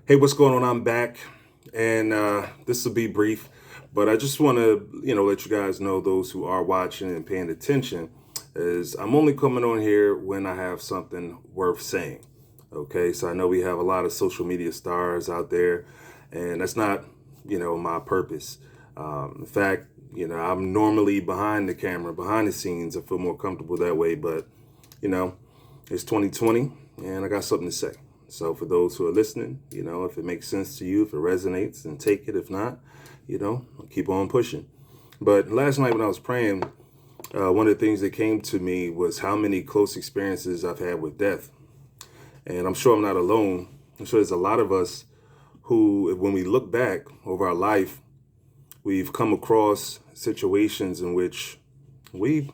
Hey, what's going on? I'm back, and this will be brief, but I just want to, let you guys know, those who are watching and paying attention, is I'm only coming on here when I have something worth saying. Okay, so I know we have a lot of social media stars out there, and that's not, my purpose. In fact, I'm normally behind the camera, behind the scenes. I feel more comfortable that way, but you know, it's 2020 and I got something to say. So for those who are listening, if it makes sense to you, if it resonates, then take it. If not, I'll keep on pushing. But last night when I was praying, one of the things that came to me was how many close experiences I've had with death. And I'm sure I'm not alone. I'm sure there's a lot of us who, when we look back over our life, we've come across situations in which we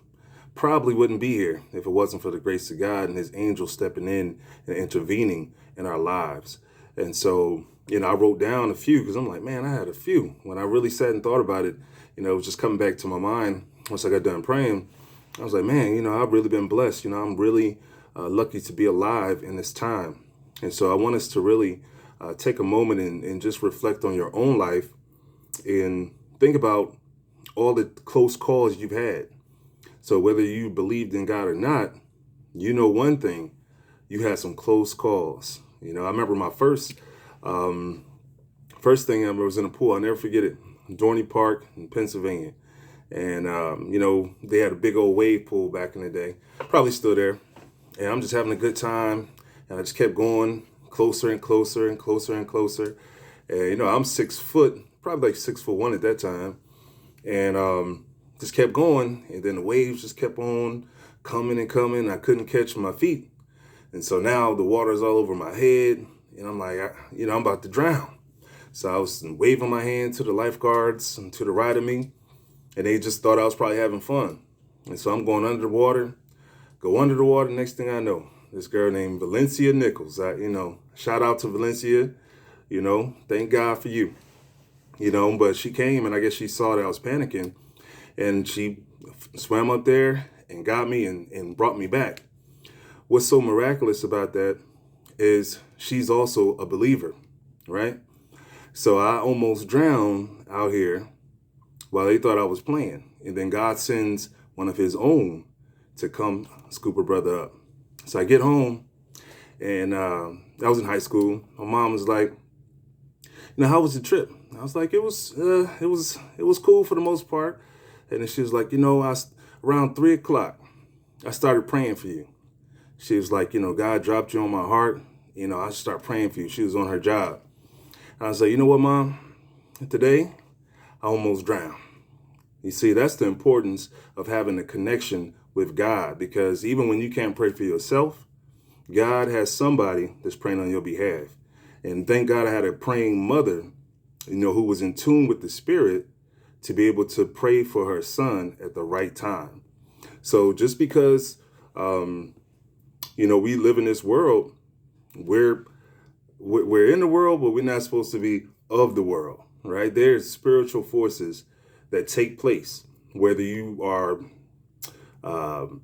probably wouldn't be here if it wasn't for the grace of God and his angel stepping in and intervening in our lives. And so, I wrote down a few because I'm like, man, I had a few. When I really sat and thought about it, it was just coming back to my mind once I got done praying. I was like, man, I've really been blessed. I'm really lucky to be alive in this time. And so I want us to really take a moment and just reflect on your own life and think about all the close calls you've had. So whether you believed in God or not, one thing, you had some close calls. I remember my first thing I remember was in a pool. I'll never forget it. Dorney Park in Pennsylvania. And, they had a big old wave pool back in the day, probably still there. And I'm just having a good time. And I just kept going closer and closer and closer and closer. And, I'm 6 foot, probably like 6'1" at that time. And, just kept going, and then the waves just kept on coming and coming. I couldn't catch my feet, and so now the water's all over my head, and I'm like, I'm about to drown. So I was waving my hand to the lifeguards and to the right of me, and they just thought I was probably having fun. And so I'm going under the water, go under the water. Next thing I know, this girl named Valencia Nichols. Shout out to Valencia. Thank God for you. But she came, and I guess she saw that I was panicking. And she swam up there and got me and brought me back. What's so miraculous about that is she's also a believer, right? So I almost drowned out here while they thought I was playing. And then God sends one of his own to come scoop her brother up. So I get home, and I was in high school. My mom was like, how was the trip? I was like, it was cool for the most part. And then she was like, around 3 o'clock, I started praying for you. She was like, God dropped you on my heart. I should start praying for you. She was on her job. And I was like, you know what, Mom? Today, I almost drowned. You see, that's the importance of having a connection with God, because even when you can't pray for yourself, God has somebody that's praying on your behalf. And thank God I had a praying mother, who was in tune with the Spirit, to be able to pray for her son at the right time. So just because, we live in this world, we're in the world, but we're not supposed to be of the world, right? There's spiritual forces that take place, whether you are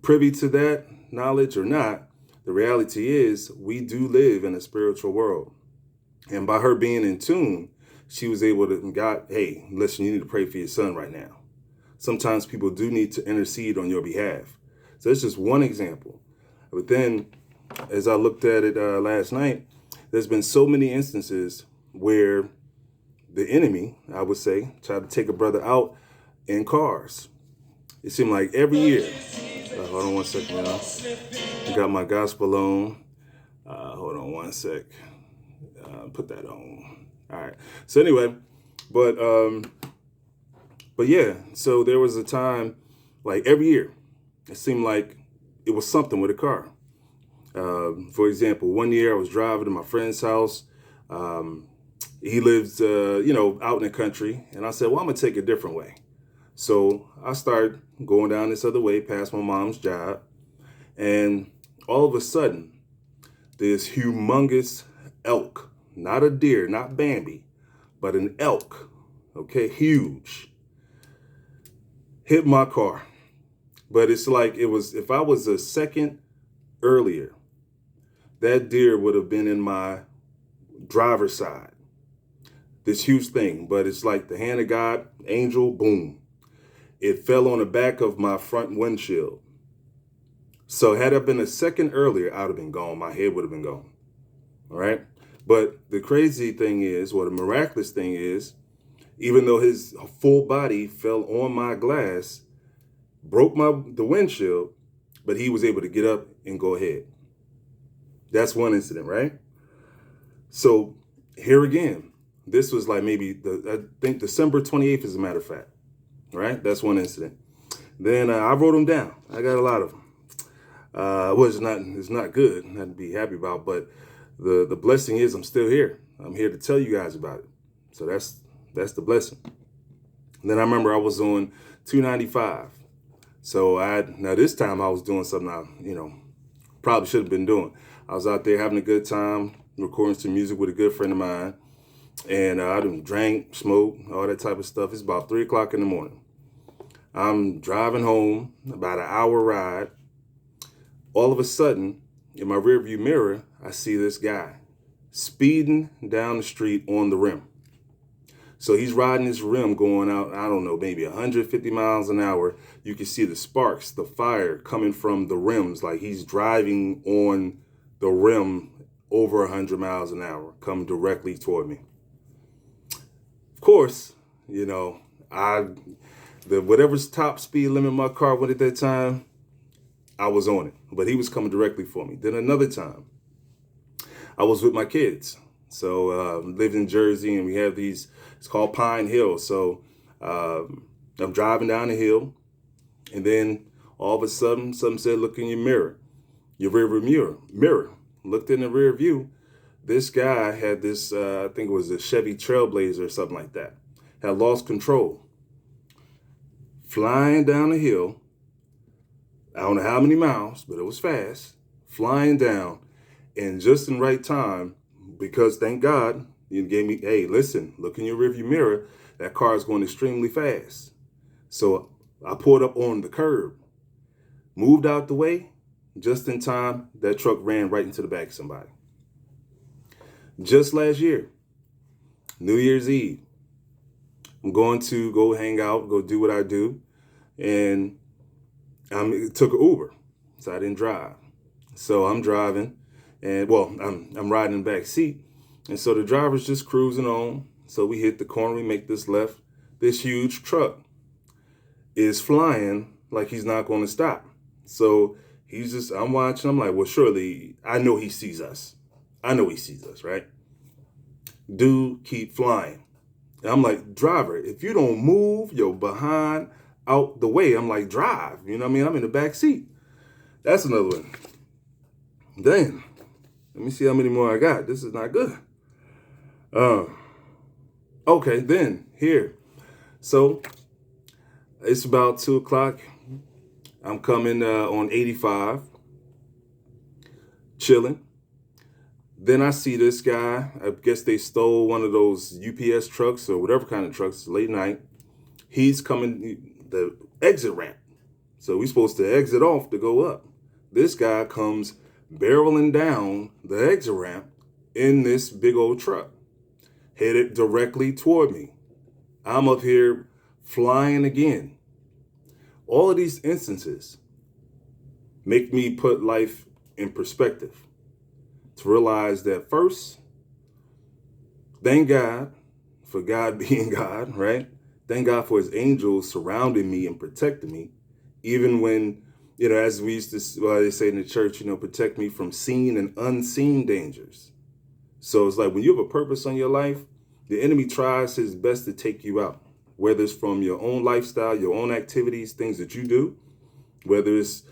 privy to that knowledge or not. The reality is we do live in a spiritual world. And by her being in tune, she was able to, God, hey, listen, you need to pray for your son right now. Sometimes people do need to intercede on your behalf. So that's just one example. But then, as I looked at it last night, there's been so many instances where the enemy, I would say, tried to take a brother out in cars. It seemed like every year. Hold on one second, y'all. I got my gospel on. Hold on one sec. Put that on. All right. So anyway, but yeah. So there was a time, like every year, it seemed like it was something with a car. For example, one year I was driving to my friend's house. He lives, out in the country, and I said, well, I'm gonna take a different way. So I started going down this other way past my mom's job, and all of a sudden, this humongous elk. Not a deer, not Bambi, but an elk, okay, huge, hit my car. But it's like if I was a second earlier, that deer would have been in my driver's side. This huge thing, but it's like the hand of God, angel, boom. It fell on the back of my front windshield. So had it been a second earlier, I'd have been gone. My head would have been gone. All right. But the crazy thing is, or the miraculous thing is, even though his full body fell on my glass, broke the windshield, but he was able to get up and go ahead. That's one incident, right? So here again, this was like maybe I think December 28th, as a matter of fact, right? That's one incident. Then I wrote them down. I got a lot of them. It's not good, not to be happy about, but the blessing is I'm still here. I'm here to tell you guys about it. So that's the blessing. And then I remember I was on 295. So now this time I was doing something I, probably should have been doing. I was out there having a good time, recording some music with a good friend of mine. And I done drank, smoked, all that type of stuff. It's about 3 o'clock in the morning. I'm driving home, about an hour ride. All of a sudden, in my rearview mirror, I see this guy speeding down the street on the rim. So he's riding his rim going out, I don't know, maybe 150 miles an hour. You can see the sparks, the fire coming from the rims, like he's driving on the rim over 100 miles an hour, come directly toward me. Of course, whatever's top speed limit my car went at that time, I was on it, but he was coming directly for me. Then another time, I was with my kids. So lived in Jersey, and we have these, it's called Pine Hill. So I'm driving down the hill, and then all of a sudden, something said, look in your mirror, your rear mirror. Looked in the rear view. This guy had this, I think it was a Chevy Trailblazer or something like that, had lost control. Flying down the hill, I don't know how many miles, but it was fast, flying down, and just in right time, because thank God you gave me, hey, listen, look in your rearview mirror, that car is going extremely fast. So I pulled up on the curb, moved out the way, just in time, that truck ran right into the back of somebody. Just last year, New Year's Eve, I'm going to go hang out, go do what I do, and I took an Uber, so I didn't drive. So I'm driving, and I'm riding in the back seat, and so the driver's just cruising on. So we hit the corner, we make this left. This huge truck is flying like he's not going to stop. So I'm watching, I'm like, well, surely, I know he sees us. Right? Dude, keep flying. And I'm like, driver, if you don't move your behind out the way, I'm like, drive. You know what I mean? I'm in the back seat. That's another one. Then, let me see how many more I got. This is not good. Okay, then, here. So, it's about 2 o'clock. I'm coming on 85, chilling. Then I see this guy. I guess they stole one of those UPS trucks or whatever kind of trucks, late night. He's coming the exit ramp. So we're supposed to exit off to go up. This guy comes barreling down the exit ramp in this big old truck, headed directly toward me. I'm up here flying again. All of these instances make me put life in perspective, to realize that first, thank God for God being God, right? Thank God for his angels surrounding me and protecting me, even when, as we used to, they say in the church, protect me from seen and unseen dangers. So it's like when you have a purpose on your life, the enemy tries his best to take you out, whether it's from your own lifestyle, your own activities, things that you do, whether it's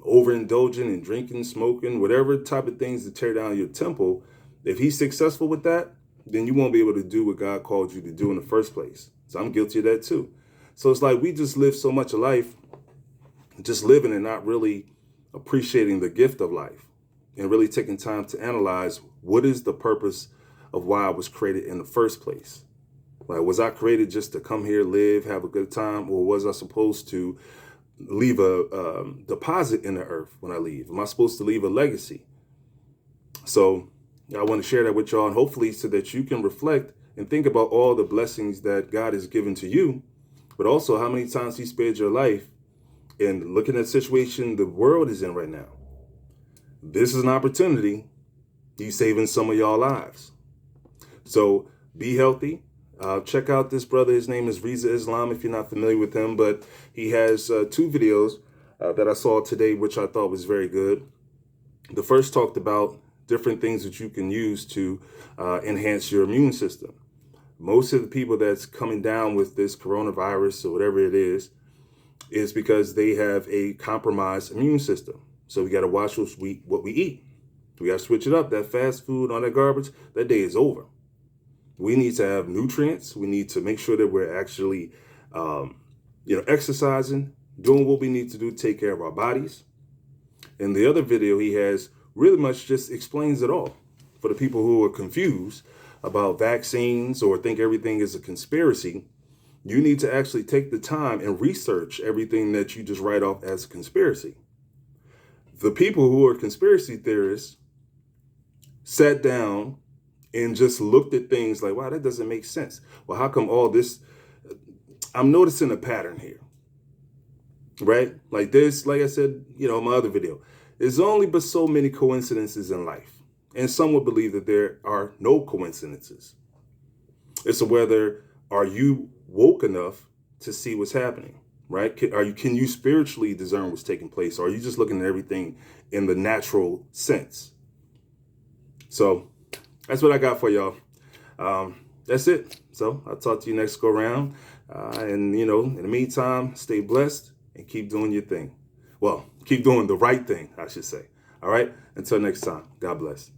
overindulging and drinking, smoking, whatever type of things to tear down your temple. If he's successful with that, then you won't be able to do what God called you to do in the first place. So I'm guilty of that too. So it's like we just live so much of life, just living and not really appreciating the gift of life and really taking time to analyze what is the purpose of why I was created in the first place. Like, was I created just to come here, live, have a good time, or was I supposed to leave a deposit in the earth when I leave? Am I supposed to leave a legacy? So I want to share that with y'all, and hopefully so that you can reflect and think about all the blessings that God has given to you, but also how many times he spared your life. And looking at the situation the world is in right now, this is an opportunity. You saving some of y'all lives. So be healthy. Check out this brother. His name is Riza Islam, if you're not familiar with him, but he has 2 videos that I saw today, which I thought was very good. The first talked about different things that you can use to enhance your immune system. Most of the people that's coming down with this coronavirus or whatever it is because they have a compromised immune system. So we got to watch what we eat. We got to switch it up. That fast food, all that garbage, that day is over. We need to have nutrients. We need to make sure that we're actually, exercising, doing what we need to do to take care of our bodies. And the other video he has really much just explains it all. For the people who are confused about vaccines or think everything is a conspiracy, you need to actually take the time and research everything that you just write off as a conspiracy. The people who are conspiracy theorists sat down and just looked at things like, wow, that doesn't make sense. Well, how come all this? I'm noticing a pattern here, right? Like this, like I said, in my other video, there's only but so many coincidences in life. And some would believe that there are no coincidences. It's whether are you woke enough to see what's happening, right? Can you spiritually discern what's taking place? Or are you just looking at everything in the natural sense? So that's what I got for y'all. That's it. So I'll talk to you next go round. And in the meantime, stay blessed and keep doing your thing. Well, keep doing the right thing, I should say. All right. Until next time. God bless.